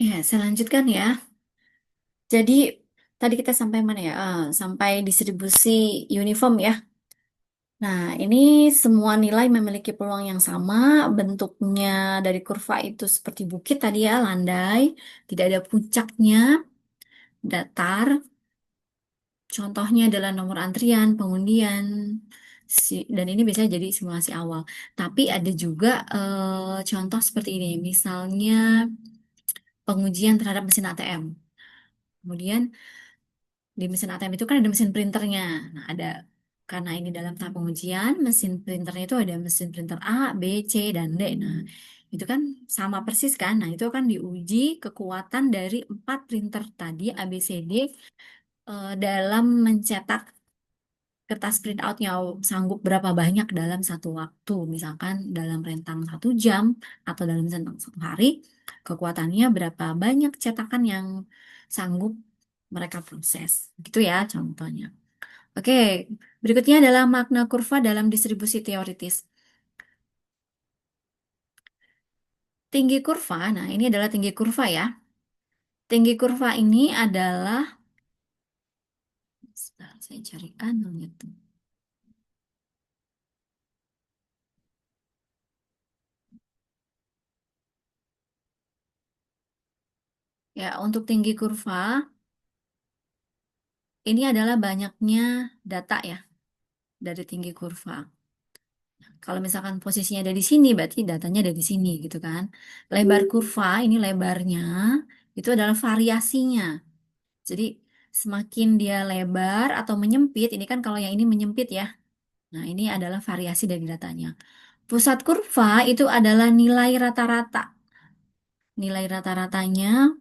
Ya, saya lanjutkan ya. Jadi, tadi kita sampai mana ya? Sampai distribusi uniform ya. Nah, ini semua nilai memiliki peluang yang sama. Bentuknya dari kurva itu seperti bukit tadi ya, landai. Tidak ada puncaknya, datar. Contohnya adalah nomor antrian, pengundian, dan ini biasanya jadi simulasi awal. Tapi ada juga contoh seperti ini. Misalnya pengujian terhadap mesin ATM. Kemudian di mesin ATM itu kan ada mesin printernya. Nah, ada karena ini dalam tahap pengujian, mesin printernya itu ada mesin printer A, B, C, dan D. Nah, itu kan sama persis kan. Nah, itu akan diuji kekuatan dari empat printer tadi A, B, C, D dalam mencetak kertas print outnya sanggup berapa banyak dalam satu waktu. Misalkan dalam rentang 1 jam atau dalam rentang 1 hari, kekuatannya berapa banyak cetakan yang sanggup mereka proses. Gitu ya contohnya. Oke, berikutnya adalah makna kurva dalam distribusi teoritis. Tinggi kurva, nah ini adalah tinggi kurva ya. Tinggi kurva ini adalah, sebentar, saya cari anunya tuh. Ya, untuk tinggi kurva, ini adalah banyaknya data ya dari tinggi kurva. Kalau misalkan posisinya ada di sini, berarti datanya ada di sini gitu kan. Lebar kurva, ini lebarnya, itu adalah variasinya. Jadi semakin dia lebar atau menyempit, ini kan kalau yang ini menyempit ya. Nah, ini adalah variasi dari datanya. Pusat kurva itu adalah nilai rata-rata. Nilai rata-ratanya,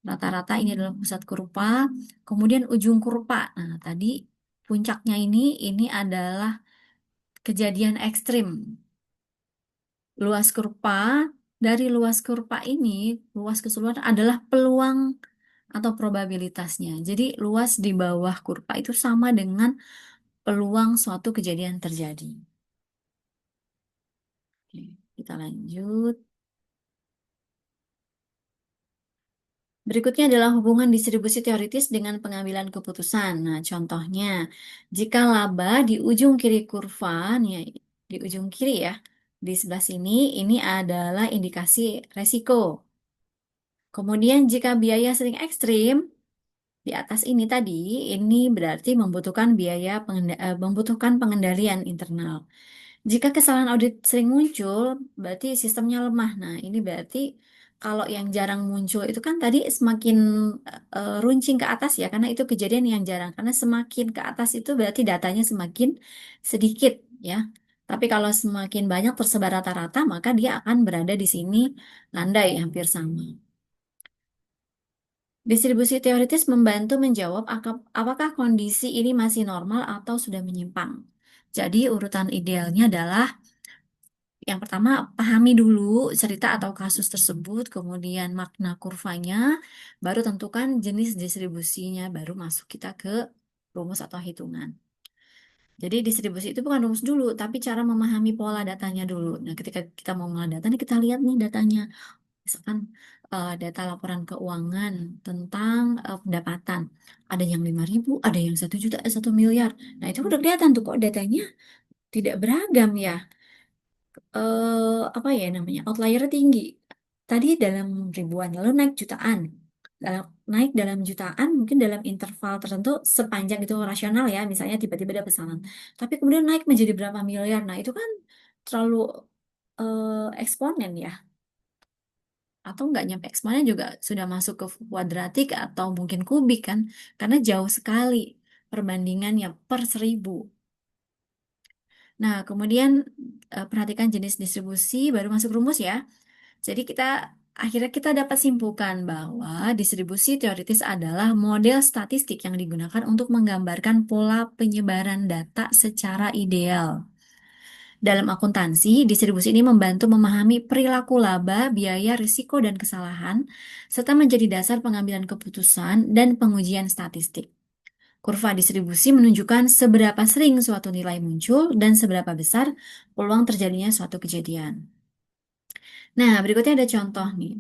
rata-rata ini adalah pusat kurva. Kemudian ujung kurva. Nah, tadi puncaknya ini adalah kejadian ekstrim. Luas kurva, dari luas kurva ini, luas keseluruhan adalah peluang atau probabilitasnya. Jadi luas di bawah kurva itu sama dengan peluang suatu kejadian terjadi. Oke, kita lanjut. Berikutnya adalah hubungan distribusi teoritis dengan pengambilan keputusan. Nah, contohnya, jika laba di ujung kiri kurva, nih, di ujung kiri ya, di sebelah sini, ini adalah indikasi resiko. Kemudian jika biaya sering ekstrim, di atas ini tadi, ini berarti membutuhkan membutuhkan pengendalian internal. Jika kesalahan audit sering muncul, berarti sistemnya lemah. Nah, ini berarti kalau yang jarang muncul itu kan tadi semakin runcing ke atas ya, karena itu kejadian yang jarang. Karena semakin ke atas itu berarti datanya semakin sedikit ya. Tapi kalau semakin banyak tersebar rata-rata, maka dia akan berada di sini landai hampir sama. Distribusi teoritis membantu menjawab apakah kondisi ini masih normal atau sudah menyimpang. Jadi urutan idealnya adalah yang pertama pahami dulu cerita atau kasus tersebut, kemudian makna kurvanya, baru tentukan jenis distribusinya, baru masuk kita ke rumus atau hitungan. Jadi distribusi itu bukan rumus dulu, tapi cara memahami pola datanya dulu. Nah, ketika kita mau mengolah data, nih kita lihat nih datanya. Misalkan data laporan keuangan tentang pendapatan. Ada yang 5.000, ada yang 1 juta, 1 miliar. Nah, itu udah kelihatan tuh kok datanya tidak beragam ya. Apa ya namanya? Outlier tinggi. Tadi dalam ribuan, lalu naik jutaan. Naik dalam jutaan, mungkin dalam interval tertentu sepanjang itu rasional ya. Misalnya tiba-tiba ada pesanan. Tapi kemudian naik menjadi berapa miliar. Nah, itu kan terlalu eksponen ya, atau nggak nyampe eksponennya juga sudah masuk ke kuadratik atau mungkin kubik kan, karena jauh sekali perbandingannya per 1.000. Nah, kemudian perhatikan jenis distribusi baru masuk rumus ya. Jadi akhirnya kita dapat simpulkan bahwa distribusi teoritis adalah model statistik yang digunakan untuk menggambarkan pola penyebaran data secara ideal. Dalam akuntansi, distribusi ini membantu memahami perilaku laba, biaya, risiko, dan kesalahan, serta menjadi dasar pengambilan keputusan dan pengujian statistik. Kurva distribusi menunjukkan seberapa sering suatu nilai muncul dan seberapa besar peluang terjadinya suatu kejadian. Nah, berikutnya ada contoh nih.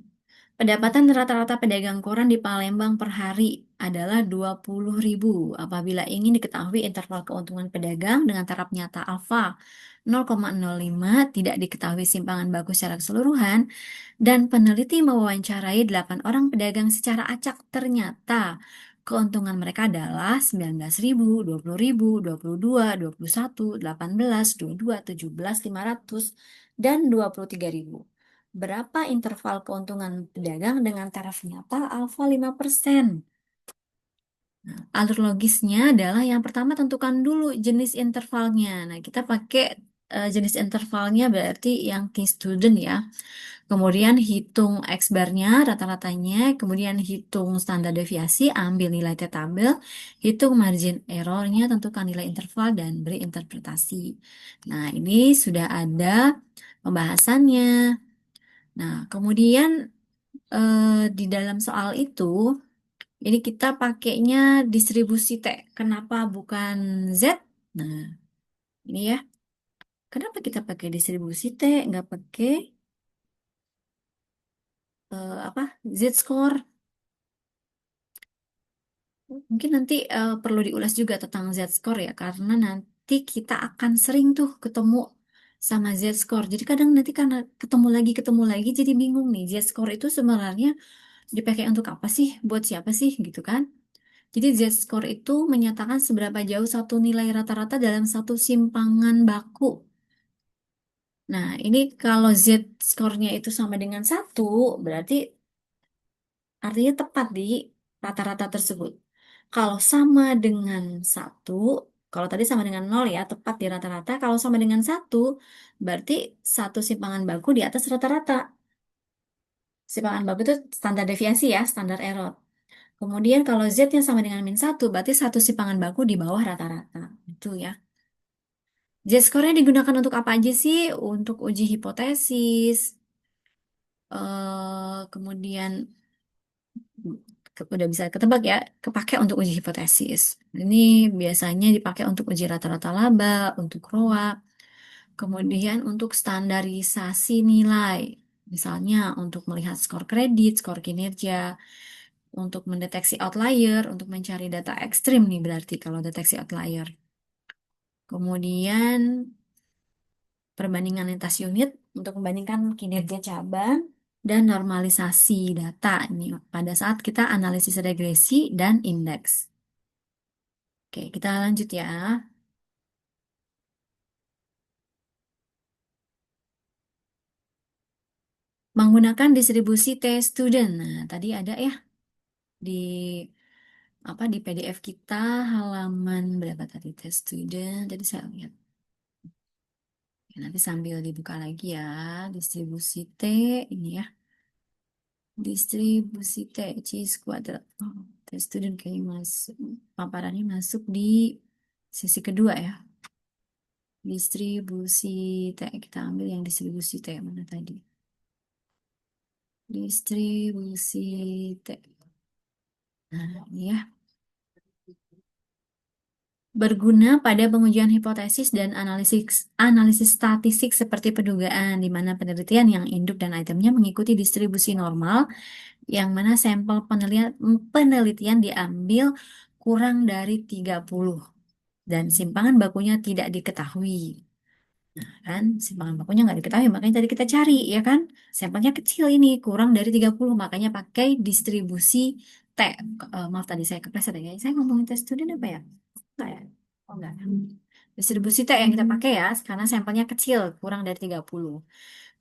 Pendapatan rata-rata pedagang koran di Palembang per hari adalah 20.000. Apabila ingin diketahui interval keuntungan pedagang dengan taraf nyata alfa 0,05, tidak diketahui simpangan baku secara keseluruhan, dan peneliti mewawancarai 8 orang pedagang secara acak, ternyata keuntungan mereka adalah 19.000, 20.000, 22, 21, 18, 22, 17, 500, dan 23.000. Berapa interval keuntungan pedagang dengan taraf nyata alfa 5%? Alur logisnya adalah yang pertama tentukan dulu jenis intervalnya. Nah, kita pakai jenis intervalnya berarti yang key student ya. Kemudian hitung X bar-nya, rata-ratanya, kemudian hitung standar deviasi, ambil nilai T tabel, hitung margin error-nya, tentukan nilai interval, dan beri interpretasi. Nah, ini sudah ada pembahasannya. Nah, kemudian di dalam soal itu, ini kita pakainya distribusi T. Kenapa bukan Z? Nah, ini ya. Kenapa kita pakai distribusi T, nggak pakai apa Z-score? Mungkin nanti perlu diulas juga tentang Z-score ya, karena nanti kita akan sering tuh ketemu sama Z-score. Jadi kadang nanti karena ketemu lagi, jadi bingung nih. Z-score itu sebenarnya dipakai untuk apa sih? Buat siapa sih? Gitu kan? Jadi Z-score itu menyatakan seberapa jauh satu nilai rata-rata dalam satu simpangan baku. Nah, ini kalau Z-score-nya itu sama dengan satu, berarti artinya tepat di rata-rata tersebut. Kalau sama dengan satu, kalau tadi sama dengan nol ya, tepat di rata-rata. Kalau sama dengan satu, berarti satu simpangan baku di atas rata-rata. Simpangan baku itu standar deviasi ya, standar error. Kemudian kalau Z-nya sama dengan min satu, berarti satu simpangan baku di bawah rata-rata. Itu ya. Z-score-nya digunakan untuk apa aja sih? Untuk uji hipotesis, kemudian udah bisa ketebak ya, kepake untuk uji hipotesis. Ini biasanya dipakai untuk uji rata-rata laba, untuk ROA, kemudian untuk standarisasi nilai. Misalnya untuk melihat skor kredit, skor kinerja, untuk mendeteksi outlier, untuk mencari data ekstrim nih berarti kalau deteksi outlier. Kemudian perbandingan lintas unit untuk membandingkan kinerja cabang dan normalisasi data nih pada saat kita analisis regresi dan indeks. Oke, kita lanjut ya. Menggunakan distribusi T-student. Nah, tadi ada ya di di PDF kita halaman berapa tadi T-student. Tadi saya lihat. Ya, nanti sambil dibuka lagi ya. Distribusi T ini ya. Distribusi T cheese kuadrat. Oh, T-student kayaknya masuk. Paparannya masuk di sisi kedua ya. Distribusi T. Kita ambil yang distribusi T mana tadi? Distribusi T. Nah, ini ya. Berguna pada pengujian hipotesis dan analisis analisis statistik seperti pendugaan, di mana penelitian yang induk dan itemnya mengikuti distribusi normal, yang mana sampel penelitian diambil kurang dari 30 dan simpangan bakunya tidak diketahui. Kan simpangan bakunya nggak diketahui, makanya tadi kita cari ya kan, sampelnya kecil ini kurang dari 30, makanya pakai distribusi T. Maaf tadi saya kepleset ya, saya ngomongin tes student apa ya? Enggak ya? Oh enggak. Distribusi T yang kita pakai ya, karena sampelnya kecil, kurang dari 30.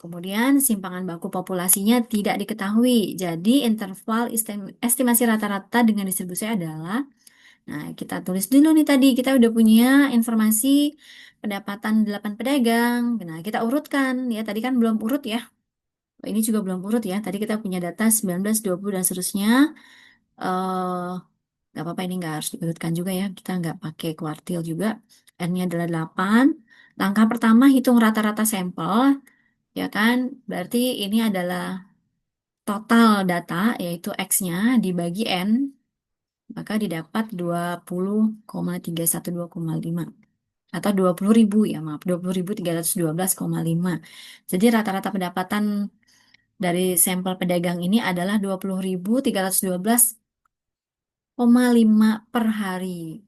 Kemudian simpangan baku populasinya tidak diketahui. Jadi interval estimasi rata-rata dengan distribusi adalah, nah kita tulis dulu nih tadi, kita udah punya informasi pendapatan 8 pedagang. Nah kita urutkan, ya tadi kan belum urut ya. Ini juga belum urut ya. Tadi kita punya data 19, 20 dan seterusnya. Eh nggak apa-apa, ini nggak harus diurutkan juga ya. Kita nggak pakai kuartil juga. N-nya adalah 8. Langkah pertama hitung rata-rata sampel, ya kan? Berarti ini adalah total data, yaitu X-nya dibagi N, maka didapat 20,312,5. atau 20.000 ya, maaf, 20.312,5. Jadi rata-rata pendapatan dari sampel pedagang ini adalah 20.312,5 per hari.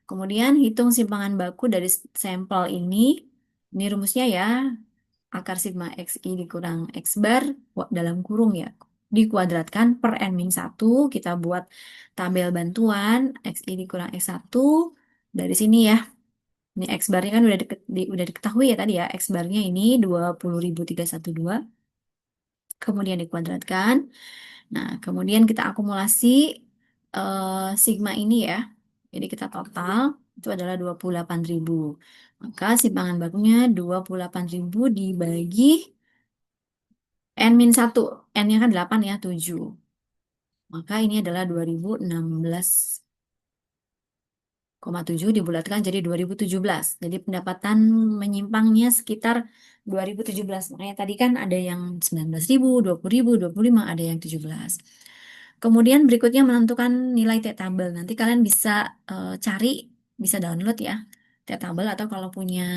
Kemudian hitung simpangan baku dari sampel ini rumusnya ya, akar sigma XI dikurang X bar dalam kurung ya, dikuadratkan per N-1, kita buat tabel bantuan, XI dikurang X1, dari sini ya, ini X barnya kan udah diketahui ya tadi ya, X barnya ini 20.312, kemudian dikuadratkan. Nah, kemudian kita akumulasi sigma ini ya. Jadi kita total itu adalah 28.000. Maka simpangan bakunya 28.000 dibagi N-1. N-nya kan 8 ya, 7. Maka ini adalah 2016,7 dibulatkan jadi 2017. Jadi pendapatan menyimpangnya sekitar 2017. Makanya tadi kan ada yang 19.000, 20.000, 25, ada yang 17. Kemudian berikutnya menentukan nilai T-tabel. Nanti kalian bisa cari, bisa download ya T-tabel, atau kalau punya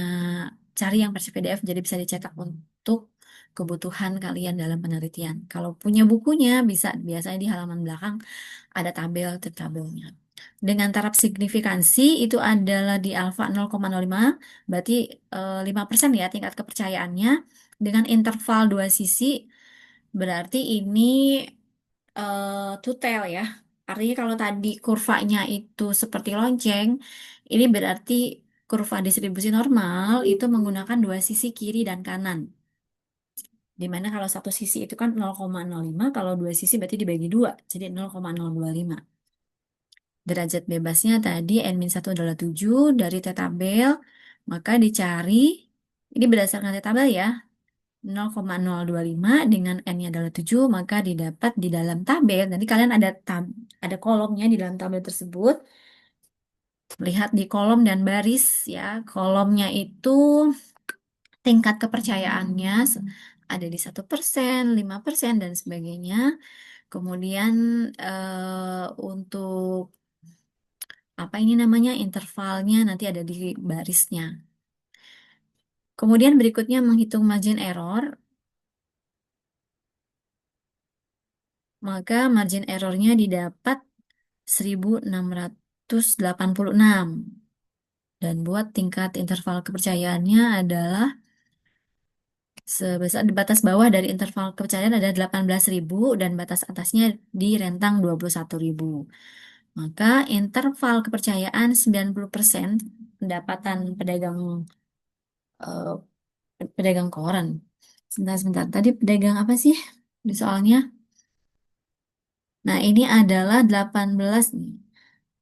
cari yang versi PDF jadi bisa dicetak untuk kebutuhan kalian dalam penelitian. Kalau punya bukunya bisa, biasanya di halaman belakang ada tabel T-tabelnya. Dengan taraf signifikansi itu adalah di alfa 0,05, berarti 5% ya tingkat kepercayaannya. Dengan interval dua sisi, berarti ini two tail ya. Artinya kalau tadi kurvanya itu seperti lonceng, ini berarti kurva distribusi normal itu menggunakan dua sisi kiri dan kanan. Dimana kalau satu sisi itu kan 0,05, kalau dua sisi berarti dibagi dua, jadi 0,025. Derajat bebasnya tadi N-1 adalah 7 dari T-tabel, maka dicari, ini berdasarkan T-tabel ya, 0,025 dengan N-nya adalah 7, maka didapat di dalam tabel. Nanti kalian ada kolomnya di dalam tabel tersebut. Lihat di kolom dan baris ya. Kolomnya itu tingkat kepercayaannya ada di 1%, 5%, dan sebagainya. Kemudian untuk apa ini namanya intervalnya nanti ada di barisnya. Kemudian berikutnya menghitung margin error. Maka margin errornya didapat 1.686. Dan buat tingkat interval kepercayaannya adalah sebesar di batas bawah dari interval kepercayaan ada 18.000 dan batas atasnya di rentang 21.000. Maka interval kepercayaan 90% pendapatan eh, pedagang koran. Sebentar, tadi pedagang apa sih di soalnya? Nah, ini adalah 18 nih.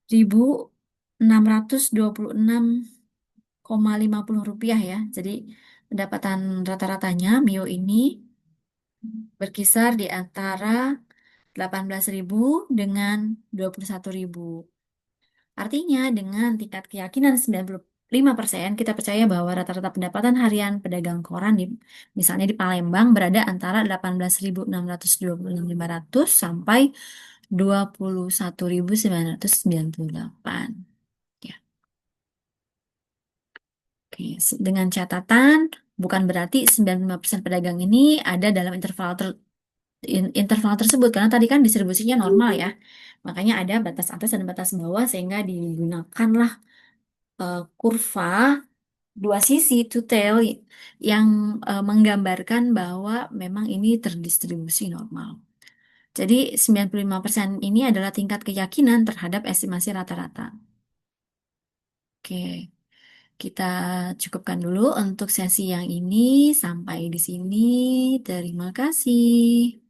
1.626,50 rupiah ya. Jadi pendapatan rata-ratanya Mio ini berkisar di antara 18.000 dengan 21.000. Artinya dengan tingkat keyakinan 95%, kita percaya bahwa rata-rata pendapatan harian pedagang koran misalnya di Palembang berada antara 18.625 sampai 21.998. Ya. Oke, dengan catatan bukan berarti 95% pedagang ini ada dalam interval tersebut karena tadi kan distribusinya normal ya. Makanya ada batas atas dan batas bawah sehingga digunakanlah kurva dua sisi two tail yang menggambarkan bahwa memang ini terdistribusi normal. Jadi 95% ini adalah tingkat keyakinan terhadap estimasi rata-rata. Oke, kita cukupkan dulu untuk sesi yang ini. Sampai di sini. Terima kasih.